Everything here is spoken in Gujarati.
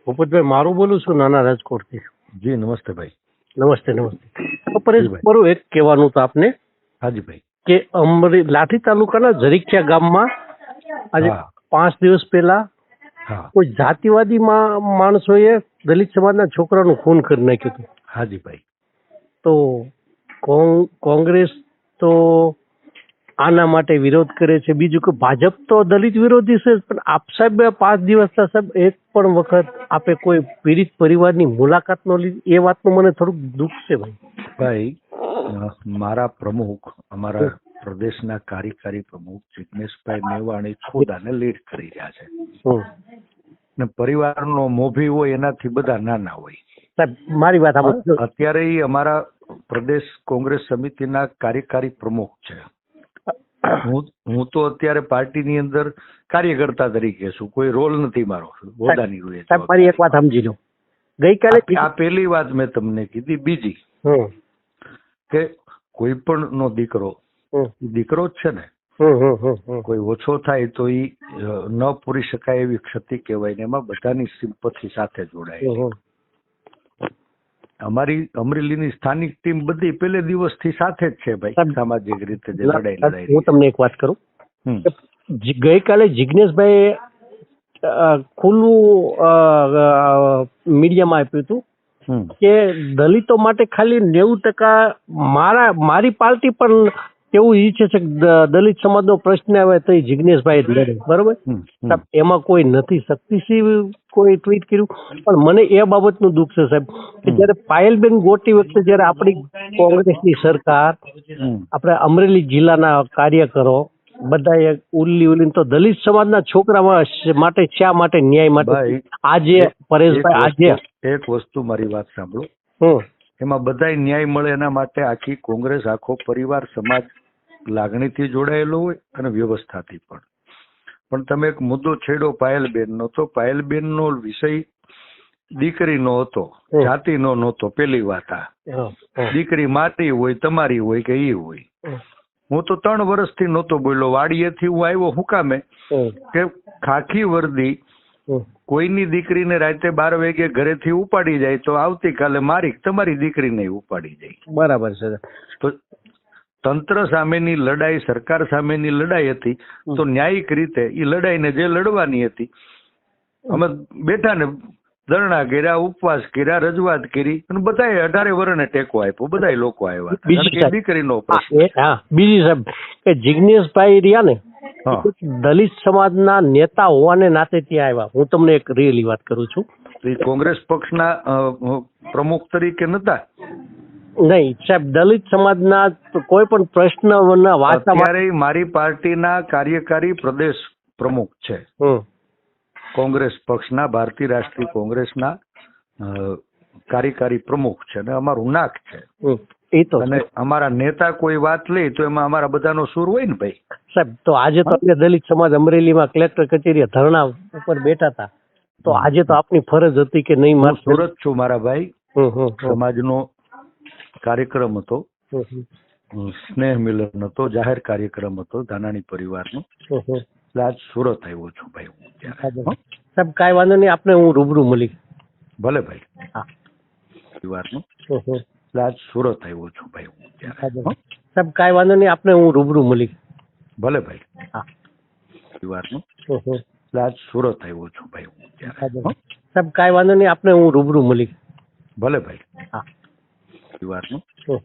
ભૂપતભાઈ મારું બોલું છું નાના રાજકોટથી. જી નમસ્તે ભાઈ. નમસ્તે નમસ્તે. જી પરેશ ભાઈ. મારું એક કહેવાનું તો આપને હાજી ભાઈ. કે લાઠી તાલુકાના ઝરીખિયા ગામમાં આજે હા 5 દિવસ પહેલા હા કોઈ જાતિવાદી માણસોએ દલિત સમાજના છોકરાનું ખૂન કરી નાખ્યું હતું. હાજી ભાઈ. તો કોંગ્રેસ તો આના માટે વિરોધ કરે છે. બીજું કે ભાજપ તો દલિત વિરોધી છે, પણ આપ સાહેબ 5 દિવસના સાહેબ એક પણ વખત આપે કોઈ પીડિત પરિવારની મુલાકાત ન લીધી, એ વાતનું મને થોડુંક દુઃખ છે ભાઈ. ભાઈ મારા પ્રમુખ, અમારા પ્રદેશના કાર્યકારી પ્રમુખ જિગ્નેશભાઈ મેવાણી ખુદ આને લીડ કરી રહ્યા છે. હમ. ને પરિવારનો મોભી હોય એનાથી બધા નાના હોય. સાહેબ મારી વાત સાંભળો. અત્યારે ઈ અમારા પ્રદેશ કોંગ્રેસ સમિતિના કાર્યકારી પ્રમુખ છે. હું તો અત્યારે પાર્ટીની અંદર કાર્યકર્તા તરીકે છું, કોઈ રોલ નથી મારો, હોદ્દાની હોય. સાહેબ મારી એક વાત સમજી લો. ગઈકાલે આ પહેલી વાત મેં તમને કીધી. બીજી કે કોઈ પણ નો દીકરો દીકરો જ છે ને, કોઈ ઓછો થાય તો ઈ ન પૂરી શકાય એવી ક્ષતિ કહેવાય ને એમાં બધાની સિમ્પથી સાથે જોડાય. અમારી અમરેલીની સ્થાનિક ટીમ બધી પહેલે દિવસથી સાથે જ છે ભાઈ, સામાજિક રીતે જે લડાઈ. હું તમને એક વાત કરું. હમ. ગઈકાલે જિગ્નેશભાઈ ખુલ્લું મીડિયામાં આપ્યું હતું કે દલિતો માટે ખાલી 90% મારી પાર્ટી પણ એવું ઈચ્છે છે કે દલિત સમાજનો પ્રશ્ન આવે તો એ જિગ્નેશભાઈ લડે, બરોબર. એમાં કોઈ નથી શક્તિસિંહ કોઈ ટ્વીટ કર્યું, પણ મને એ બાબતનું દુઃખ છે સાહેબ કે જયારે પાયલબેન ગોટી વખતે જયારે આપણી કોંગ્રેસની સરકાર, આપણે અમરેલી જિલ્લાના કાર્યકરો બધા ઉલ્લી તો દલિત સમાજના છોકરા માટે શા માટે ન્યાય માટે આજે પરેશભાઈ આજે એક વસ્તુ મારી વાત સાંભળો. એમાં બધાય ન્યાય મળે એના માટે આખી કોંગ્રેસ, આખો પરિવાર, સમાજ લાગણીથી જોડાયેલો હોય અને વ્યવસ્થાથી પણ તમે એક મુદ્દો છેડો પાયલબેનનો. તો પાયલબેનનો વિષય દીકરીનો હતો, જાતિનો નહોતો. પેલી વાત આ દીકરી મારી હોય, તમારી હોય કે ઈ હોય. હું તો 3 વર્ષથી નહોતો બોલ્યો. વાડીએથી હું આવ્યો શું કામે કે ખાખી વર્દી કોઈની દીકરીને રાતે 12 વાગે ઘરેથી ઉપાડી જાય તો આવતીકાલે મારી તમારી દીકરીને ઉપાડી જાય. બરાબર છે. તો તંત્ર સામેની લડાઈ, સરકાર સામેની લડાઈ હતી. તો ન્યાયિક રીતે એ લડાઈને જે લડવાની હતી, અમે બેઠા ને ધરણા કર્યા, ઉપવાસ કર્યા, રજૂઆત કરી અને બધાએ 18 વર્ષને ટેકો આપ્યો. બધા લોકો આવ્યા. દીકરીનો પ્રશ્ન. બીજી સાહેબ કે જિગ્નેશભાઈ રહ્યા ને દલિત સમાજના નેતા હોવાને નાતે ત્યાં આવ્યા. હું તમને એક રિયલી વાત કરું છું. કોંગ્રેસ પક્ષના પ્રમુખ તરીકે નતા? નહીં સાહેબ, દલિત સમાજના કોઈ પણ પ્રશ્ન અત્યારે મારી પાર્ટીના કાર્યકારી પ્રદેશ પ્રમુખ છે. કોંગ્રેસ પક્ષના, ભારતીય રાષ્ટ્રીય કોંગ્રેસના કાર્યકારી પ્રમુખ છે અને અમારું નાક છે. અને અમારા નેતા કોઈ વાત લે તો એમાં અમારા બધાનો સૂર હોય ને ભાઈ. સાહેબ તો આજે તો દલિત સમાજ અમરેલીમાં કલેક્ટર કચેરીએ ધરણા ઉપર બેઠા હતા. તો આજે તો આપની ફરજ હતી કે નહીં? હું સુરત છું મારા ભાઈ. સમાજનો કાર્યક્રમ હતો, સ્નેહ મિલન હતો, જાહેર કાર્યક્રમ હતો ધાનાણી પરિવારનો. આજ સુરત આવ્યો છું ભાઈ હું. સાહેબ કાંઈ વાંધો નહીં, આપણે હું રૂબરૂ મળી. ભલે ભાઈ. પરિવારનો આજ સુરત આવ્યો છું ભાઈ હું. સાહેબ કાંઈ વાંધો નહીં, આપણે હું રૂબરૂ મળી. ભલે ભાઈ. પરિવારનો આજ સુરત આવ્યો છું ભાઈ હું. સાહેબ કાંઈ વાંધો નહીં, આપણે હું રૂબરૂ મળી. ભલે ભાઈ. પરિવારનો